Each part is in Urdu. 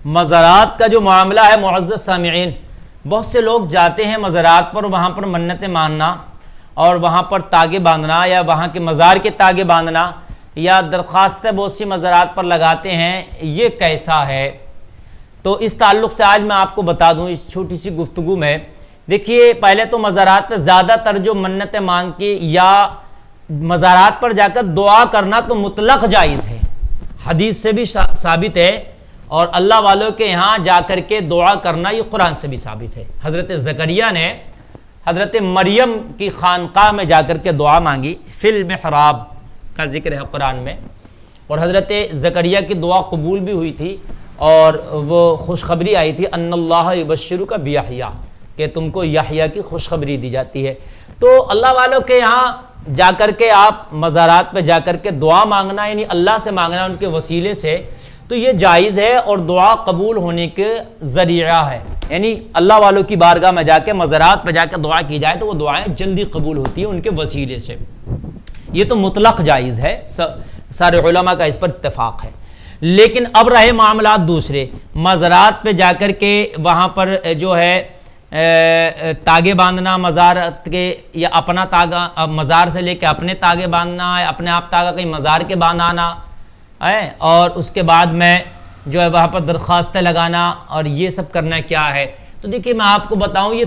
مزارات کا جو معاملہ ہے معزز سامعین، بہت سے لوگ جاتے ہیں مزارات پر، وہاں پر منتیں ماننا اور وہاں پر تاگے باندھنا یا وہاں کے مزار کے تاگے باندھنا یا درخواستیں بہت سی مزارات پر لگاتے ہیں، یہ کیسا ہے؟ تو اس تعلق سے آج میں آپ کو بتا دوں اس چھوٹی سی گفتگو میں۔ دیکھیے، پہلے تو مزارات پہ زیادہ تر جو منتیں مانگ کے یا مزارات پر جا کر دعا کرنا تو مطلق جائز ہے، حدیث سے بھی ثابت ہے، اور اللہ والوں کے یہاں جا کر کے دعا کرنا یہ قرآن سے بھی ثابت ہے۔ حضرت زکریا نے حضرت مریم کی خانقاہ میں جا کر کے دعا مانگی، فی المحراب کا ذکر ہے قرآن میں، اور حضرت زکریا کی دعا قبول بھی ہوئی تھی، اور وہ خوشخبری آئی تھی ان اللہ یبشرک بیحییٰ، کہ تم کو یحییٰ کی خوشخبری دی جاتی ہے۔ تو اللہ والوں کے یہاں جا کر کے آپ مزارات پہ جا کر کے دعا مانگنا، یعنی اللہ سے مانگنا ان کے وسیلے سے، تو یہ جائز ہے اور دعا قبول ہونے کے ذریعہ ہے۔ یعنی اللہ والوں کی بارگاہ میں جا کے مزارات پہ جا کے دعا کی جائے تو وہ دعائیں جلدی قبول ہوتی ہیں ان کے وسیلے سے، یہ تو مطلق جائز ہے، سارے علماء کا اس پر اتفاق ہے۔ لیکن اب رہے معاملات دوسرے، مزارات پہ جا کر کے وہاں پر جو ہے تاگے باندھنا مزارات کے، یا اپنا تاگا مزار سے لے کے اپنے تاگے باندھنا ہے، اپنے آپ تاگا کہیں مزار کے باندھانا ہے، اور اس کے بعد میں جو ہے وہاں پر درخواستیں لگانا، اور یہ سب کرنا کیا ہے؟ تو دیکھیے میں آپ کو بتاؤں، یہ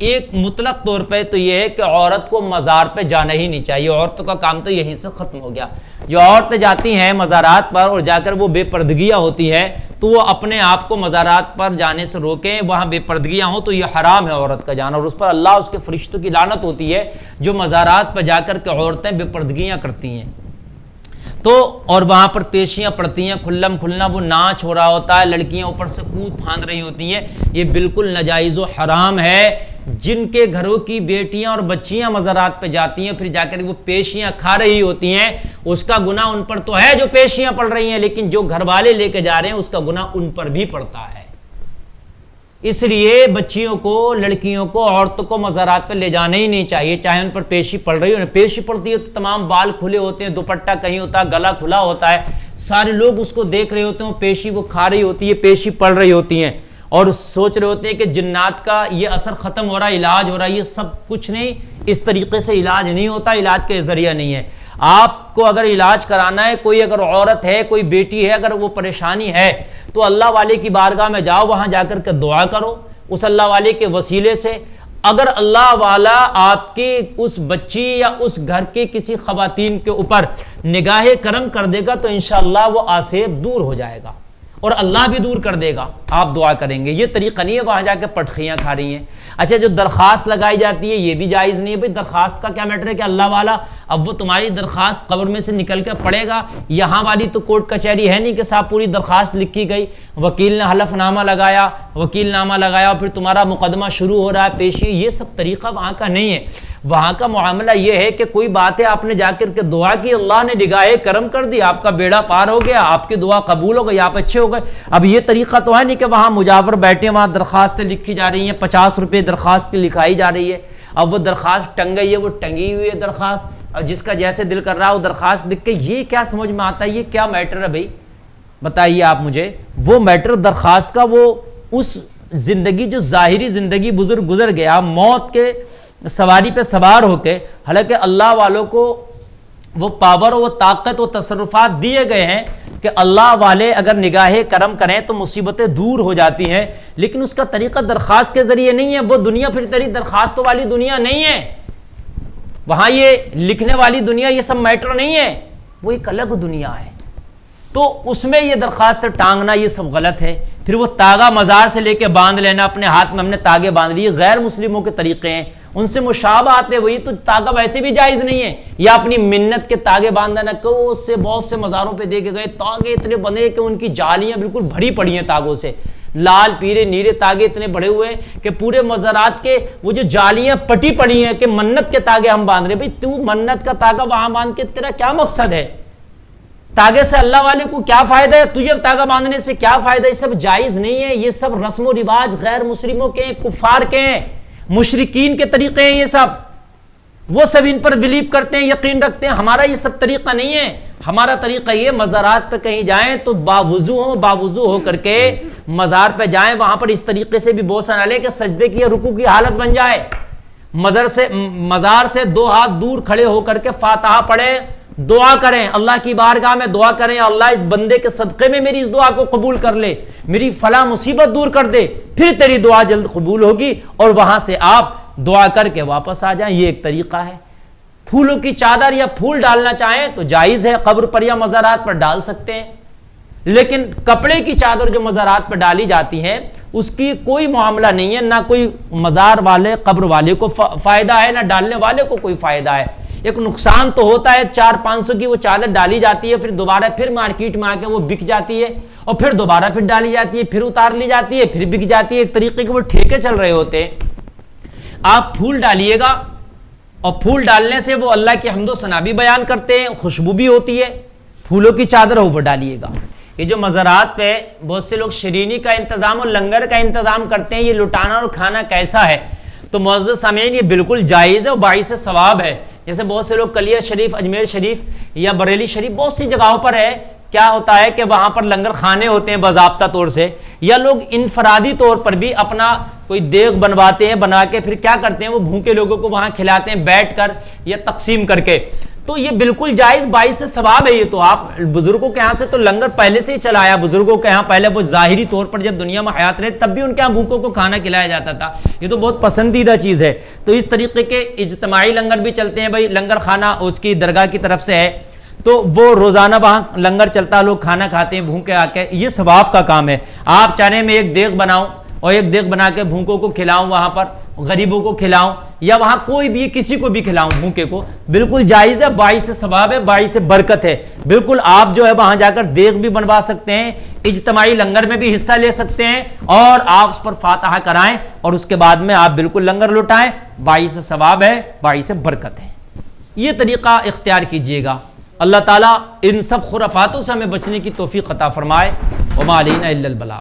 ایک مطلق طور پہ تو یہ ہے کہ عورت کو مزار پہ جانا ہی نہیں چاہیے، عورتوں کا کام تو یہیں سے ختم ہو گیا۔ جو عورتیں جاتی ہیں مزارات پر اور جا کر وہ بے پردگیاں ہوتی ہیں، تو وہ اپنے آپ کو مزارات پر جانے سے روکیں، وہاں بے پردگیاں ہوں تو یہ حرام ہے عورت کا جانا، اور اس پر اللہ اس کے فرشتوں کی لعنت ہوتی ہے جو مزارات پر جا کر کے عورتیں بے پردگیاں کرتی ہیں، تو اور وہاں پر پیشیاں پڑتی ہیں، کھلم کھلنا وہ ناچ ہو رہا ہوتا ہے، لڑکیاں اوپر سے کود پھاند رہی ہوتی ہیں، یہ بالکل ناجائز و حرام ہے۔ جن کے گھروں کی بیٹیاں اور بچیاں مزارات پہ جاتی ہیں پھر جا کر وہ پیشیاں کھا رہی ہوتی ہیں، اس کا گناہ ان پر تو ہے جو پیشیاں پڑ رہی ہیں، لیکن جو گھر والے لے کے جا رہے ہیں اس کا گناہ ان پر بھی پڑتا ہے۔ اس لیے بچیوں کو، لڑکیوں کو، عورتوں کو مزارات پہ لے جانا ہی نہیں چاہیے، چاہے ان پر پیشی پڑ رہی ہو، پیشی پڑتی ہے تو تمام بال کھلے ہوتے ہیں، دوپٹہ کہیں ہوتا ہے، گلا کھلا ہوتا ہے، سارے لوگ اس کو دیکھ رہے ہوتے ہیں، پیشی وہ کھا رہی ہوتی ہے، پیشی پڑ رہی ہوتی ہیں، اور سوچ رہے ہوتے ہیں کہ جنات کا یہ اثر ختم ہو رہا ہے، علاج ہو رہا ہے، یہ سب کچھ نہیں، اس طریقے سے علاج نہیں ہوتا، علاج کا ذریعہ نہیں ہے۔ آپ کو اگر علاج کرانا ہے، کوئی اگر عورت ہے، کوئی بیٹی ہے، اگر وہ پریشانی ہے تو اللہ والے کی بارگاہ میں جاؤ، وہاں جا کر کے دعا کرو اس اللہ والے کے وسیلے سے۔ اگر اللہ والا آپ کی اس بچی یا اس گھر کے کسی خواتین کے اوپر نگاہ کرم کر دے گا تو انشاءاللہ وہ آسیب دور ہو جائے گا، اور اللہ بھی دور کر دے گا، آپ دعا کریں گے۔ یہ طریقہ نہیں ہے وہاں جا کے پٹخیاں کھا رہی ہیں۔ اچھا، جو درخواست لگائی جاتی ہے یہ بھی جائز نہیں ہے۔ بھائی درخواست کا کیا میٹر ہے کہ اللہ والا اب وہ تمہاری درخواست قبر میں سے نکل کے پڑے گا؟ یہاں والی تو کورٹ کچہری ہے نہیں کہ صاحب پوری درخواست لکھی گئی، وکیل نے حلف نامہ لگایا، اور پھر تمہارا مقدمہ شروع ہو رہا ہے پیشی، یہ سب طریقہ وہاں کا نہیں ہے۔ وہاں کا معاملہ یہ ہے کہ کوئی بات ہے، آپ نے جا کر کے دعا کی، اللہ نے نگاہ کرم کر دی، آپ کا بیڑا پار ہو گیا، آپ کی دعا قبول ہو گئی، آپ اچھے ہو گئے۔ اب یہ طریقہ تو ہے نہیں کہ وہاں مجاور بیٹھے، وہاں درخواستیں لکھی جا رہی ہیں، 50 روپے درخواست کی لکھائی جا رہی ہے، اب وہ درخواست ٹنگ گئی ہے، وہ ٹنگی ہوئی ہے درخواست، اور جس کا جیسے دل کر رہا ہے وہ درخواست لکھ کے، یہ کیا سمجھ میں آتا ہے؟ یہ کیا میٹر ہے بھائی؟ بتائیے آپ مجھے۔ وہ میٹر درخواست کا، وہ اس زندگی جو ظاہری زندگی بزرگ گزر گیا، موت کے سواری پہ سوار ہو کے، حالانکہ اللہ والوں کو وہ پاور، وہ طاقت، وہ تصرفات دیے گئے ہیں کہ اللہ والے اگر نگاہ کرم کریں تو مصیبتیں دور ہو جاتی ہیں، لیکن اس کا طریقہ درخواست کے ذریعے نہیں ہے۔ وہ دنیا پھر تیری درخواستوں والی دنیا نہیں ہے، وہاں یہ لکھنے والی دنیا، یہ سب میٹر نہیں ہے، وہ ایک الگ دنیا ہے۔ تو اس میں یہ درخواست ٹانگنا یہ سب غلط ہے۔ پھر وہ تاگا مزار سے لے کے باندھ لینا، اپنے ہاتھ میں ہم نے تاگے باندھ لیے، غیر مسلموں کے طریقے ہیں، ان سے مشابہت ہے، وہی تو تاگا ویسے بھی جائز نہیں ہے۔ یا اپنی منت کے تاگے باندھنا، کو سے بہت سے مزاروں پہ دیکھے گئے تاگے اتنے بنے کہ ان کی جالیاں بالکل بھری پڑی ہیں تاگوں سے، لال پیلے نیلے تاگے اتنے بڑے ہوئے ہیں کہ پورے مزارات کے وہ جو جالیاں پٹی پڑی ہیں کہ منت کے تاگے ہم باندھ رہے ہیں۔ بھائی تو منت کا تاگا وہاں باندھ کے تیرا کیا مقصد ہے؟ تاگے سے اللہ والے کو کیا فائدہ ہے؟ تجھے تاگا باندھنے سے کیا فائدہ ہے؟ یہ سب جائز نہیں ہے، یہ سب رسم و رواج غیر مسلموں کے ہیں، کفار کے ہیں، مشرکین کے طریقے ہیں، یہ سب وہ سب ان پر بلیو کرتے ہیں، یقین رکھتے ہیں۔ ہمارا یہ سب طریقہ نہیں ہے۔ ہمارا طریقہ یہ مزارات پہ کہیں جائیں تو باوضو ہو کر کے مزار پہ جائیں، وہاں پر اس طریقے سے بھی بوسہ نہ لیں کہ سجدے کی یا رکوع کی حالت بن جائے. مزار سے 2 ہاتھ دور کھڑے ہو کر کے فاتحہ پڑھیں، دعا کریں، اللہ کی بارگاہ میں دعا کریں، اللہ اس بندے کے صدقے میں میری اس دعا کو قبول کر لے، میری فلاں مصیبت دور کر دے، پھر تیری دعا جلد قبول ہوگی، اور وہاں سے آپ دعا کر کے واپس آ جائیں. یہ ایک طریقہ ہے. پھولوں کی چادر یا پھول ڈالنا چاہیں تو جائز ہے، قبر پر یا مزارات پر ڈال سکتے ہیں، لیکن کپڑے کی چادر جو مزارات پر ڈالی جاتی ہے اس کی کوئی معاملہ نہیں ہے، نہ کوئی مزار والے قبر والے کو فائدہ ہے، نہ ڈالنے والے کو کوئی فائدہ ہے. ایک نقصان تو ہوتا ہے، 400-500 کی وہ چادر ڈالی جاتی ہے، پھر دوبارہ پھر مارکیٹ میں آ کے وہ بک جاتی ہے، اور پھر دوبارہ پھر ڈالی جاتی ہے، پھر اتار لی جاتی ہے، پھر بک جاتی ہے. ایک طریقے کے وہ ٹھیکے چل رہے ہوتے ہیں. آپ پھول ڈالیے گا، اور پھول ڈالنے سے وہ اللہ کی حمد و ثنا بھی بیان کرتے ہیں، خوشبو بھی ہوتی ہے. پھولوں کی چادر ہو وہ ڈالیے گا. یہ جو مزارات پہ بہت سے لوگ شرینی کا انتظام اور لنگر کا انتظام کرتے ہیں، یہ لٹانا اور کھانا کیسا ہے؟ تو معزز سامعین یہ بالکل جائز ہے اور باعث ثواب ہے. جیسے بہت سے لوگ کلیہ شریف، اجمیر شریف یا بریلی شریف، بہت سی جگہوں پر ہے، کیا ہوتا ہے کہ وہاں پر لنگر خانے ہوتے ہیں باضابطہ طور سے، یا لوگ انفرادی طور پر بھی اپنا کوئی دیگ بنواتے ہیں، بنا کے پھر کیا کرتے ہیں وہ بھوکے لوگوں کو وہاں کھلاتے ہیں بیٹھ کر یا تقسیم کر کے. تو یہ بالکل جائز باعث ثواب ہے. یہ تو آپ بزرگوں کے ہاں سے تو لنگر پہلے سے ہی چلا آیا. بزرگوں کے ہاں پہلے وہ ظاہری طور پر جب دنیا میں حیات رہے تب بھی ان کے ہاں بھوکوں کو کھانا کھلایا جاتا تھا. یہ تو بہت پسندیدہ چیز ہے. تو اس طریقے کے اجتماعی لنگر بھی چلتے ہیں. بھائی لنگر خانہ اس کی درگاہ کی طرف سے ہے تو وہ روزانہ وہاں لنگر چلتا، لوگ کھانا کھاتے ہیں بھوکے آ کے. یہ ثواب کا کام ہے. آپ چاہنے میں ایک دیگ بناؤں اور ایک دیگ بنا کے بھوکوں کو کھلاؤں، وہاں پر غریبوں کو کھلاؤں، یا وہاں کوئی بھی کسی کو بھی کھلاؤں بھوکے کو، بالکل جائز ہے، باعث ثواب ہے، باعث برکت ہے. بالکل آپ جو ہے وہاں جا کر دیگ بھی بنوا سکتے ہیں، اجتماعی لنگر میں بھی حصہ لے سکتے ہیں، اور آپ اس پر فاتحہ کرائیں اور اس کے بعد میں آپ بالکل لنگر لٹائیں. باعث ثواب ہے، باعث برکت ہے. یہ طریقہ اختیار کیجئے گا. اللہ تعالیٰ ان سب خرافاتوں سے ہمیں بچنے کی توفیق عطا فرمائے. وما علینا الا البلاغ.